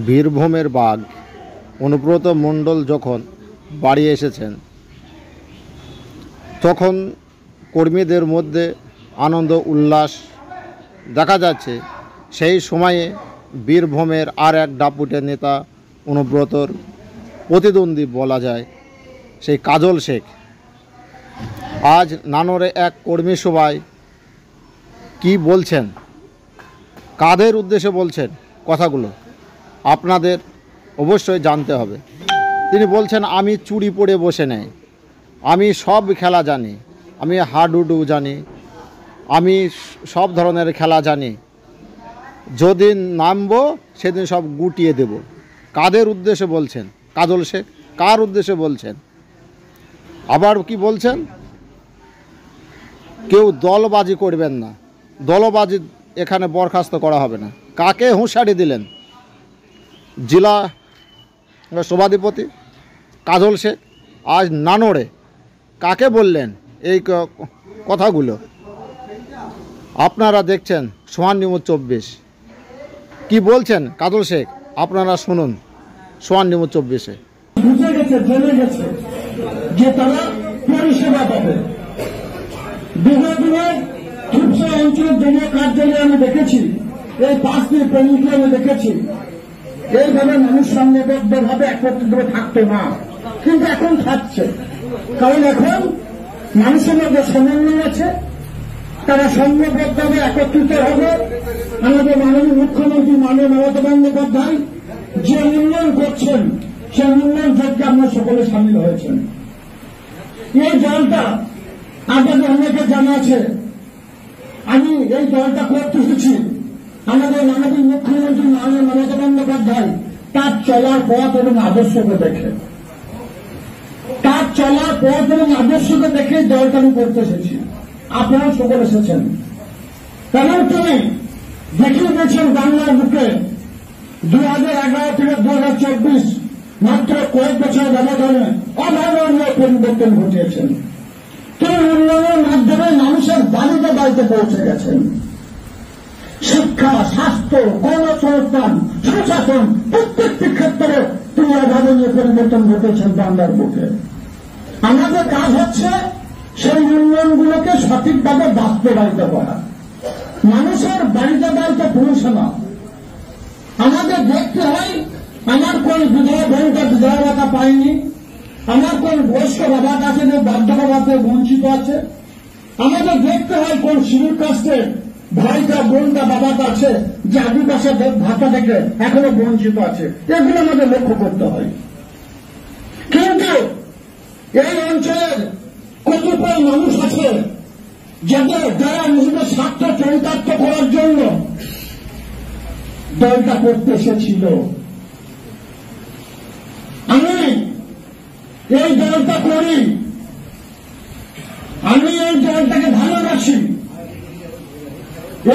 বীরভূমের বাঘ অনুব্রত মণ্ডল যখন বাড়ি এসেছেন তখন কর্মীদের মধ্যে আনন্দ উল্লাস দেখা যাচ্ছে। সেই সময়ে বীরভূমের আর এক দাপুটে নেতা অনুব্রতর প্রতিদ্বন্দ্বী বলা যায় সেই কাজল শেখ আজ নানোরে এক কর্মী সভায় কি বলছেন, কাদের উদ্দেশ্যে বলছেন কথাগুলো আপনাদের অবশ্যই জানতে হবে। তিনি বলছেন, আমি চুরি পরে বসে নেই, আমি সব খেলা জানি, আমি হাডুডু জানি, আমি সব ধরনের খেলা জানি, যেদিন নামবো সেদিন সব গুটিয়ে দেব। কাদের উদ্দেশ্যে বলছেন কাজল শেখ? কার উদ্দেশ্যে বলছেন? আবার কি বলছেন, কেউ দলবাজি করবেন না, দলবাজি এখানে বরখাস্ত করা হবে না। কাকে হুঁশিয়ারি দিলেন? জেলা সভাধিপতি কাজল শেখ আজ নানোরে কাকে বললেন এই কথাগুলো? আপনারা দেখছেন সোহান নিউজ 24। কি বলছেন কাজল শেখ আপনারা শুনুন সোহান নিউজ 24-এ। বুঝে গেছে, জেনে গেছে যে তারা পরিষেবা পাবে। বিগত দিনে খুবসা অঞ্চলের জন্য কার্যালয়ে আমি দেখেছি, এই 5 দিন প্রেমিকে আমি দেখেছি এইভাবে মানুষ সামনেবদ্ধভাবে একত্রিতভাবে থাকতো না, কিন্তু এখন থাকছে। কারণ এখন মানুষের মধ্যে সমন্বয় আছে, তারা সংঘবদ্ধভাবে একত্রিত হবে। আমাদের মাননীয় মুখ্যমন্ত্রী মাননীয় মমতা বন্দ্যোপাধ্যায় যে উন্নয়ন করছেন সেই উন্নয়ন যজ্ঞে আমরা সকলে সামিল হয়েছেন। এই দলটা আপনাদের অনেকে জানা আছে, আমি এই দলটা করতে এসেছি আমাদের মাননীয় মুখ্যমন্ত্রী মাননীয় মমতা বন্দ্যোপাধ্যায় তার চলার পথ এবং আদর্শকে দেখে, তার চলার পথ এবং আদর্শকে দেখে দলটা আমি করতে এসেছি। আপনারা সকলে এসেছেন, তেমন তুমি দেখিয়ে দিয়েছেন বাংলার বুকে 2011 থেকে 2024 মাত্র কয়েক বছর ব্যবধানে অভাবনীয় পরিবর্তন ঘটিয়েছেন। তিনি উন্নয়নের মাধ্যমে মানুষের বাড়িতে বাড়িতে পৌঁছে গেছেন। শিক্ষা, স্বাস্থ্য, কর্মসংস্থান, সুশাসন প্রত্যেকটি ক্ষেত্রে তিনি অভাবনীয় পরিবর্তন ঘটেছেন বাংলার বুকে। আমাদের কাজ হচ্ছে সেই উন্নয়নগুলোকে সঠিকভাবে বাস্তবায়িত করা, মানুষের বাড়িতে বাড়িতে পৌঁছানো। আমাদের দেখতে হয় আমার কোন বিধবা বোনটা বিধবা ভাতা পায়নি, আমার কোন বয়স্ক বাবার কাছে যে বার্ধক্য ভাতা বঞ্চিত আছে, আমাদের দেখতে হয় কোন শিডিউল কাস্টের ভাইটা বোনটা বাবাটা আছে যে আদিবাসী ভাতা থেকে এখনো বঞ্চিত আছে। এগুলো আমাদের লক্ষ্য করতে হয়। কিন্তু এই অঞ্চলের কতিপয় মানুষ আছে যারা নিজেদের স্বার্থ চরিতার্থ করার জন্য দলটা করতে এসেছিল। আমি এই দলটা করি, আমি এই দলটাকে ভালোবাসি।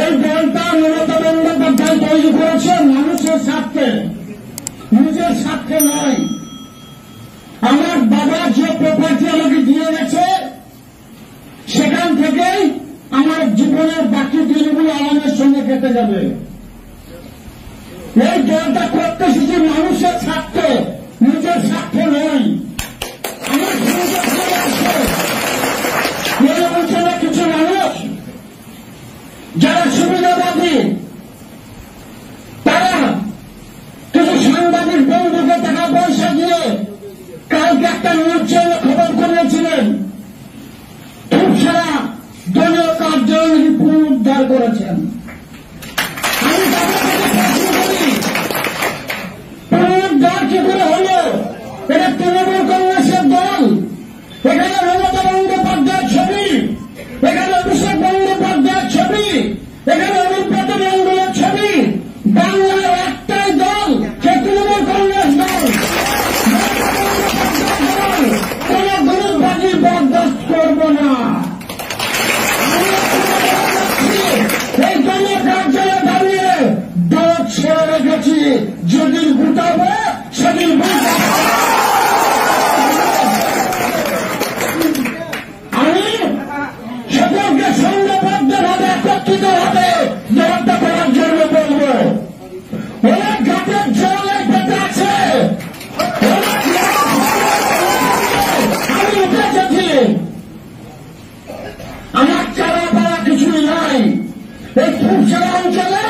এই দলটা মমতা বন্দ্যোপাধ্যায় তৈরি করেছে মানুষের স্বার্থে, নিজের স্বার্থে নয়। আমার বাবা যে প্রপার্টি আমাকে দিয়ে গেছে সেখান থেকেই আমার জীবনের বাকি দিনগুলো আরামের সঙ্গে কেটে যাবে। এই দলটা করতে এসেছি মানুষের স্বার্থে, নিজের স্বার্থে নয়। আমার এই অঞ্চলে কিছু মানুষ যারা সুবিধাবাদী, তারা কিছু সাংবাদিক বন্ধুকে টাকা পয়সা দিয়ে কালকে একটা নিউজ চ্যানেলে খবর করিয়েছিলেন খুব সারা দলীয় কার্যালয় পুনরুদ্ধার করেছেন। আমি তাদের কাছে প্রশ্ন করি, পুনরুদ্ধার কি করে হল? এটা তৃণমূল কংগ্রেসের দল, এখানে মমতা বন্দ্যোপাধ্যায়ের ছবি, এখানে অভিষেক বন্দ্যোপাধ্যায়ের ছবি, এখানে অনুব্রত মণ্ডলের ছবি। বাংলার একটাই দল, সে তৃণমূল কংগ্রেস দল। কোন গরিববাজি বরদাস্ত করব না। এই জন্য কার্যালয়ে দাঁড়িয়ে দল ছেড়ে রেখেছি, যেদিন গুটাবো সেদিন আমি সকলকে সংঘবদ্ধভাবে একত্রিত হবে দলটা করার জন্য বলব। ওরা ঘাটের জলে ধূপছড়া অঞ্চলে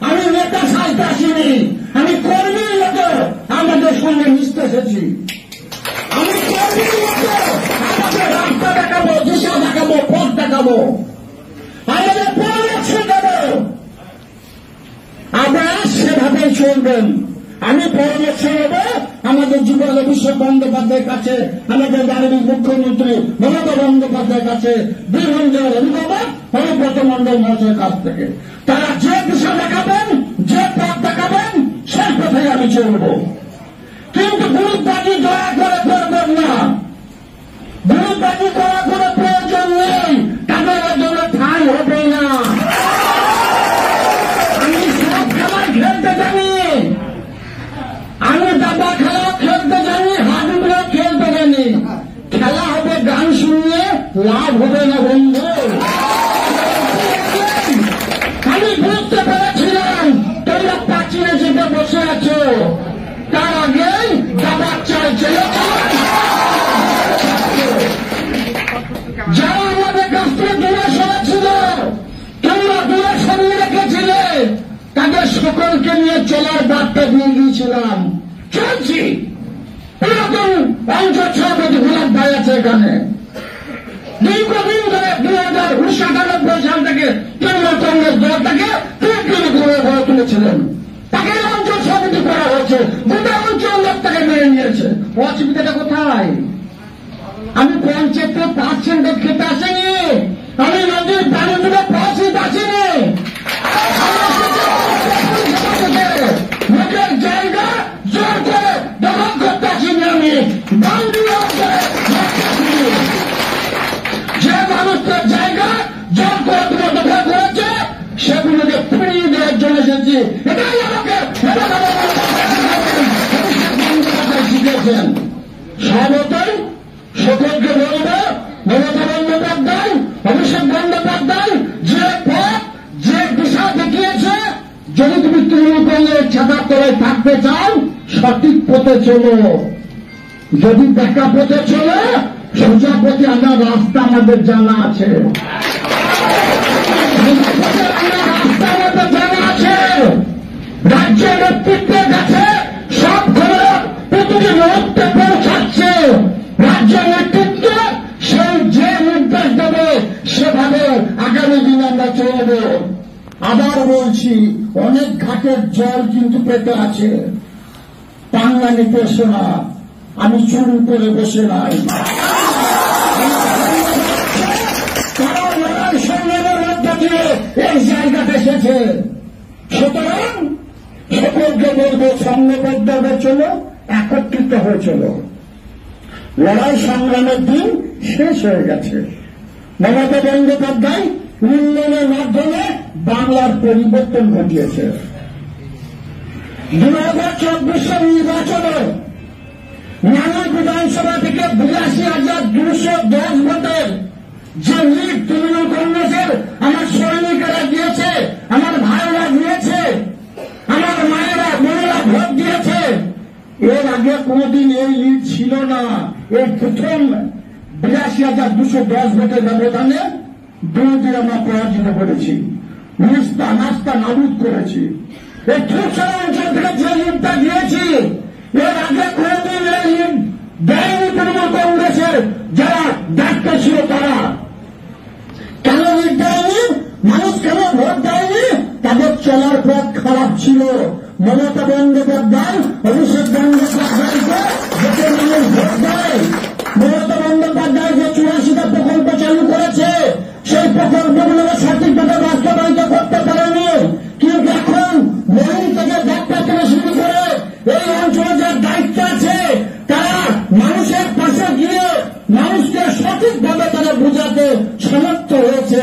আমি নেতা সাজতে আসিনি, আমি কর্মীর মতো আমাদের সঙ্গে মিশতে এসেছি। আমি কর্মীর মতো আমাকে রাস্তা দেখাবো, দিশা দেখাবো, পথ দেখাবো, আমাদের পরামর্শ দেবো। আপনারা সেভাবেই চলবেন। আমি পরামর্শ নেব আমাদের যুবরাজ অভিষেক বন্দ্যোপাধ্যায়ের কাছে, আমাদের মাননীয় মুখ্যমন্ত্রী মমতা বন্দ্যোপাধ্যায়ের কাছে, বীরভূম জেলার অভিভাবক অনুব্রত মণ্ডল মহাশয়ের কাছ থেকে। তারা যে দিশা দেখাবেন, যে পথ দেখাবেন, সেই পথে আমি চলব। কিন্তু গুরুত্বাজি দয়া করে করবেন না, গুরুত্বাজি করার কোনো প্রয়োজন নেই, তাদের জন্য ঠাঁই হবে না। আমি সব খেলা খেলতে জানি, আমি দাবা খেলাও খেলতে জানি, হাডুডুও খেলতে জানি। খেলা হবে গান শুনিয়ে, লাভ হবে না বন্ধু। আমি বুঝতে পেরেছিলাম তোমরা প্রাচীনে যেতে বসে আছো, তার আগেই দাবার চাল চেয়েছিল। যারা আমাদের কাছ থেকে দূরে সরেছিল, তোমরা দূরে সরিয়ে রেখেছিলে, তাদের সকলকে নিয়ে চলার বার্তা দিয়ে গিয়েছিলাম। চলছি এরকম অঞ্চল সভাপতি গোলাপ ভাই আছে এখানে। দীর্ঘদিন ধরে 2099 সাল থেকে তৃণমূল কংগ্রেস দল থেকে তিনি ঘুরে ঘরে তুলেছিলেন, তাকে অঞ্চল সভাপতি করা হয়েছে। গোটা অঞ্চল লোক তাকে মেনে নিয়েছে। অসুবিধাটা কোথায়? আমি পঞ্চায়েতে 5% খেতে আসেনি, আমি নদীর পানি তুলে পৌঁছিত আসিনি। লোকের জায়গা জোর করে দখল করতে আসিনি, আমি যে মানুষের জায়গা জোর করে তুলে দখল করেছে সেগুলোকে ফিরিয়ে দেওয়ার জন্য এসেছি। এটাই আমাকে শিখেছেন। সবতই সকলকে বলবো, মমতা বন্দ্যোপাধ্যায়, অভিষেক বন্দ্যোপাধ্যায় যে পথ, যে দিশা দেখিয়েছে, যদি তুমি তৃণমূল কংগ্রেসের ছাতার তলায় থাকতে চাও, সঠিক পথে চলো। যদি দেখা পথে চলো, সোজা পথে আমরা রাস্তা আমাদের জানা আছে, রাস্তা আমাদের জানা আছে। রাজ্যের নেতৃত্বের কাছে সব খবর প্রতিটি মুহূর্তে পৌঁছাচ্ছে। রাজ্য নেতৃত্ব সেই যে নির্দেশ দেবে সেভাবে আগামী দিন আমরা চলব। আবার বলছি, অনেক ঘাটের জল কিন্তু পেতে আছে, পাঙ্গা নিতে এসো না। আমি চুরি করে বসে নাই, তারা লড়াই সংগ্রামের মধ্যে দিয়ে এই জায়গাতে এসেছে। সুতরাং সকলকে বলবো, সংঘবদ্ধ হয়ে চলো, একত্রিত হয়ে চলো। লড়াই সংগ্রামের দিন শেষ হয়ে গেছে। মমতা বন্দ্যোপাধ্যায় উন্নয়নের মাধ্যমে বাংলার পরিবর্তন ঘটিয়েছে। 2024 নির্বাচনে নানা বিধানসভা থেকে 82,210 ভোটের যে লিড তৃণমূল কংগ্রেসের আমার সৈনিকেরা দিয়েছে, আমার ভাইরা দিয়েছে, আমার মায়েরা বোনেরা ভোট দিয়েছে। এর আগে কোনদিন এই লিড ছিল না। এই প্রথম 82,210 ভোটের ব্যবধানে বিরোধী আমরা পরাজিত করেছি, নাস্তা নাবুদ করেছি। এই ধূপছড়া অঞ্চল থেকে যে লিডটা দিয়েছি, এর আগে কোনদিন এই লিড দেয়নি তৃণমূল কংগ্রেসের যারা দায়িত্বে ছিল তারা। কেন লিড দেয়নি? মানুষ কেন ভোট দেয়নি? তাদের চলার পথ খারাপ ছিল। মমতা বন্দ্যোপাধ্যায়, অভিষেক বন্দ্যোপাধ্যায়কে যাতে মানুষ ভোট দেয়, মমতা বন্দ্যোপাধ্যায় যে 84টা প্রকল্প চালু করেছে, সেই প্রকল্পগুলোকে সঠিকভাবে বাস্তবায়িত করতে পারেনি। কিন্তু এখন মহিল থেকে ডাক্তার থেকে শুরু করে এই অঞ্চলে যার দায়িত্ব আছে, তারা মানুষের পাশে গিয়ে মানুষকে সঠিকভাবে তারা বোঝাতে সমর্থ হয়েছে।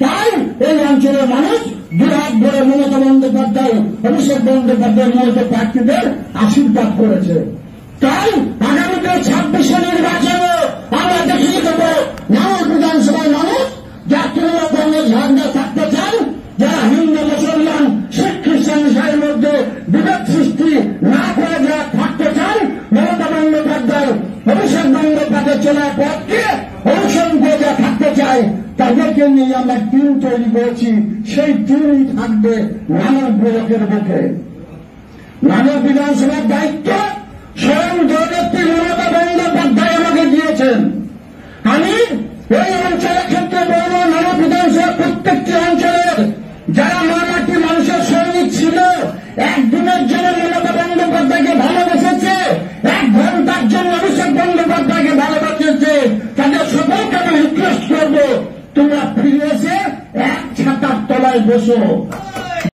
তাই এই অঞ্চলের মানুষ দুহাত ভরে মমতা বন্দ্যোপাধ্যায়, অভিষেক বন্দ্যোপাধ্যায়ের মতো প্রার্থীদের আশীর্বাদ করেছে। তাই আগামীতে 26 নির্বাচনে আমরা দেখিয়ে দেব নানা বিধানসভায় মানুষ যা তৃণমূল কংগ্রেস ঝান্ডা থাকতে চান, যারা হিন্দু মুসলমান শিখ খ্রিস্টান ইসলামের মধ্যে বিভেদ সৃষ্টি না করে যারা থাকতে চান, মমতা বন্দ্যোপাধ্যায়, অভিষেক বন্দ্যোপাধ্যায় চলার পথকে অনুসরণ করে যারা থাকতে চায়, তাদেরকে নিয়ে নিয়ে আমরা টিম তৈরি করেছি, সেই টিমই থাকবে নানা ব্লকের বুকে। নানা বিধানসভার দায়িত্ব স্বয়ং জয়নেত্রী মমতা বন্দ্যোপাধ্যায় আমাকে দিয়েছেন। আমি এই অঞ্চলের ক্ষেত্রে বলব, নানা বিধানসভা প্রত্যেকটি অঞ্চলের যারা মামাটি মানুষের সৈনিক ছিল, একদিনের জন্য মমতা বন্দ্যোপাধ্যায়কে ভালোবেসেছে, 1 ঘন্টার জন্য অভিষেক বন্দ্যোপাধ্যায়কে ভালোবাসেছে, তাদের সকলকে আমি রিকোয়েস্ট করবো, তোমরা ফিরে এসে এক ছাতার তলায় বসো।